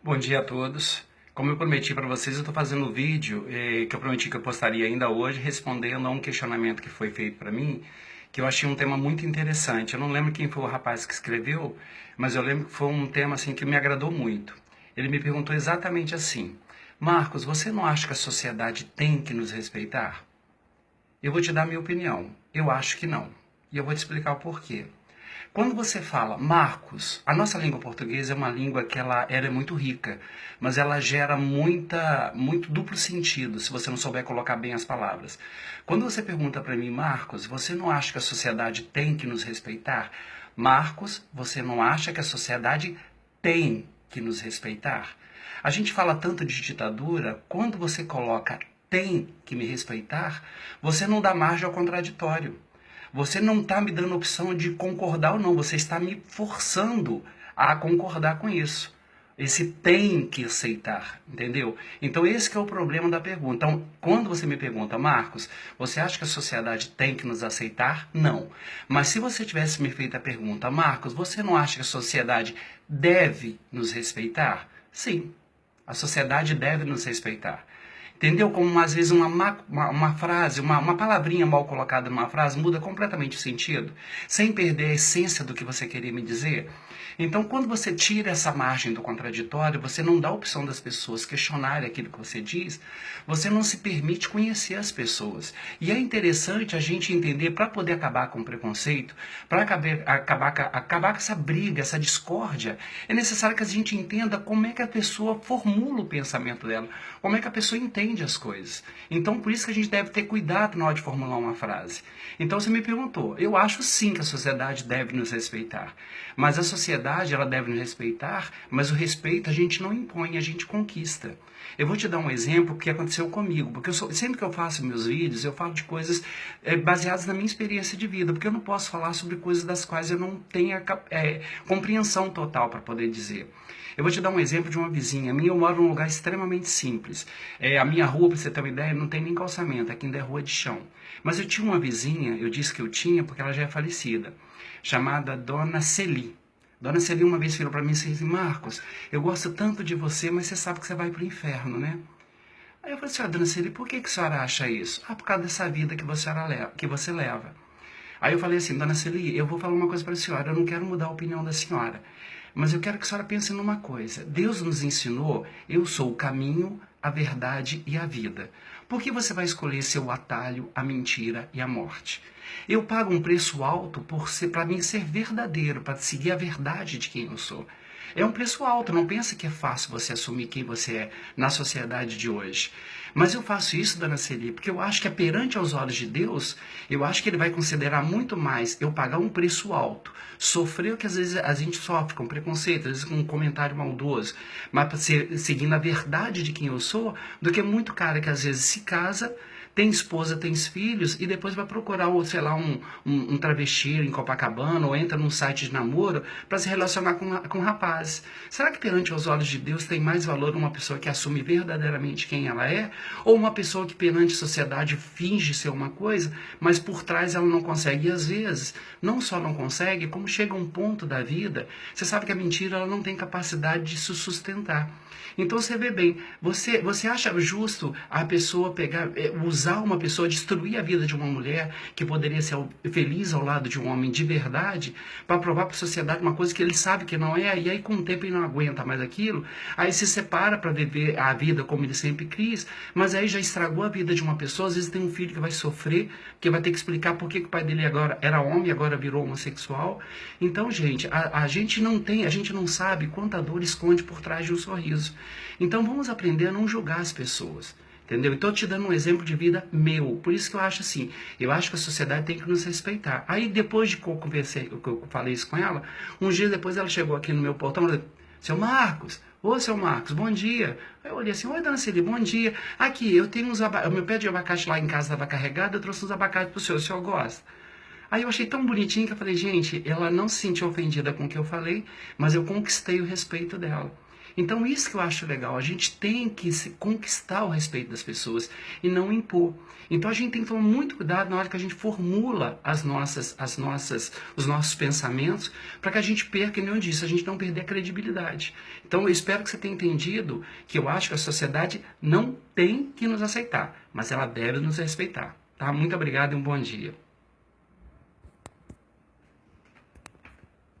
Bom dia a todos. Como eu prometi para vocês, eu estou fazendo um vídeo que eu prometi que eu postaria ainda hoje, respondendo a um questionamento que foi feito para mim, que eu achei um tema muito interessante. Eu não lembro quem foi o rapaz que escreveu, mas eu lembro que foi um tema assim que me agradou muito. Ele me perguntou exatamente assim: Marcos, você não acha que a sociedade tem que nos respeitar? Eu vou te dar a minha opinião. Eu acho que não. E eu vou te explicar o porquê. Quando você fala Marcos, a nossa língua portuguesa é uma língua que ela é muito rica, mas ela gera muito duplo sentido, se você não souber colocar bem as palavras. Quando você pergunta para mim, Marcos, você não acha que a sociedade tem que nos respeitar? Marcos, você não acha que a sociedade tem que nos respeitar? A gente fala tanto de ditadura, quando você coloca tem que me respeitar, você não dá margem ao contraditório. Você não está me dando opção de concordar ou não, você está me forçando a concordar com isso. Esse tem que aceitar, entendeu? Então esse que é o problema da pergunta. Então, quando você me pergunta, Marcos, você acha que a sociedade tem que nos aceitar? Não. Mas se você tivesse me feito a pergunta, Marcos, você não acha que a sociedade deve nos respeitar? Sim, a sociedade deve nos respeitar. Entendeu? Como às vezes uma frase, uma palavrinha mal colocada numa frase muda completamente o sentido, sem perder a essência do que você queria me dizer. Então, quando você tira essa margem do contraditório, você não dá a opção das pessoas questionarem aquilo que você diz, você não se permite conhecer as pessoas. E é interessante a gente entender, para poder acabar com o preconceito, para acabar com essa briga, essa discórdia, é necessário que a gente entenda como é que a pessoa formula o pensamento dela, como é que a pessoa entende as coisas. Então, por isso que a gente deve ter cuidado na hora de formular uma frase. Então, você me perguntou, eu acho sim que a sociedade deve nos respeitar, mas a sociedade ela deve nos respeitar, mas o respeito a gente não impõe, a gente conquista. Eu vou te dar um exemplo que aconteceu comigo, porque sempre que eu faço meus vídeos, eu falo de coisas baseadas na minha experiência de vida, porque eu não posso falar sobre coisas das quais eu não tenha compreensão total para poder dizer. Eu vou te dar um exemplo de uma vizinha minha. Eu moro num lugar extremamente simples. A minha rua, para você ter uma ideia, não tem nem calçamento, aqui ainda é rua de chão. Mas eu tinha uma vizinha, eu disse que eu tinha porque ela já é falecida, chamada Dona Celi. Dona Celi uma vez falou para mim assim, Marcos, eu gosto tanto de você, mas você sabe que você vai para o inferno, né? Aí eu falei assim, Dona Celi, por que a senhora acha isso? Ah, por causa dessa vida que você leva. Aí eu falei assim, Dona Celi, eu vou falar uma coisa para a senhora, eu não quero mudar a opinião da senhora, mas eu quero que a senhora pense numa coisa. Deus nos ensinou, eu sou o caminho, a verdade e a vida. Por que você vai escolher seu atalho, a mentira e a morte? Eu pago um preço alto para mim ser verdadeiro, para seguir a verdade de quem eu sou. É um preço alto, não pensa que é fácil você assumir quem você é na sociedade de hoje. Mas eu faço isso, Dona Celi, porque eu acho que perante aos olhos de Deus, eu acho que Ele vai considerar muito mais eu pagar um preço alto, sofrer o que às vezes a gente sofre com preconceito, às vezes com um comentário maldoso, mas seguindo a verdade de quem eu sou, do que muito cara que às vezes se casa, tem esposa, tem filhos, e depois vai procurar, sei lá, um travesteiro em Copacabana, ou entra num site de namoro para se relacionar com um rapaz. Será que perante os olhos de Deus tem mais valor uma pessoa que assume verdadeiramente quem ela é? Ou uma pessoa que perante a sociedade finge ser uma coisa, mas por trás ela não consegue? E às vezes, não só não consegue, como chega um ponto da vida, você sabe que a mentira ela não tem capacidade de se sustentar. Então você vê bem, você acha justo a pessoa pegar, usar uma pessoa, destruir a vida de uma mulher que poderia ser feliz ao lado de um homem de verdade, para provar para a sociedade uma coisa que ele sabe que não é, e aí com o tempo ele não aguenta mais aquilo, aí se separa para viver a vida como ele sempre quis, mas aí já estragou a vida de uma pessoa, às vezes tem um filho que vai sofrer, que vai ter que explicar por que o pai dele agora era homem e agora virou homossexual. Então, gente, a gente não sabe quanta dor esconde por trás de um sorriso. Então vamos aprender a não julgar as pessoas. Entendeu? Então, te dando um exemplo de vida meu. Por isso que eu acho assim, eu acho que a sociedade tem que nos respeitar. Aí, depois de que eu falei isso com ela, uns dias depois ela chegou aqui no meu portão e falou, seu Marcos, ô seu Marcos, bom dia. Aí eu olhei assim, oi dona Celi, bom dia. Aqui, eu tenho o meu pé de abacate lá em casa estava carregado, eu trouxe uns abacates pro senhor, o senhor gosta? Aí eu achei tão bonitinho que eu falei, gente, ela não se sentiu ofendida com o que eu falei, mas eu conquistei o respeito dela. Então isso que eu acho legal, a gente tem que se conquistar o respeito das pessoas e não impor. Então a gente tem que tomar muito cuidado na hora que a gente formula os nossos pensamentos, para que a gente perca, como eu disse, a gente não perder a credibilidade. Então eu espero que você tenha entendido que eu acho que a sociedade não tem que nos aceitar, mas ela deve nos respeitar. Tá? Muito obrigado e um bom dia.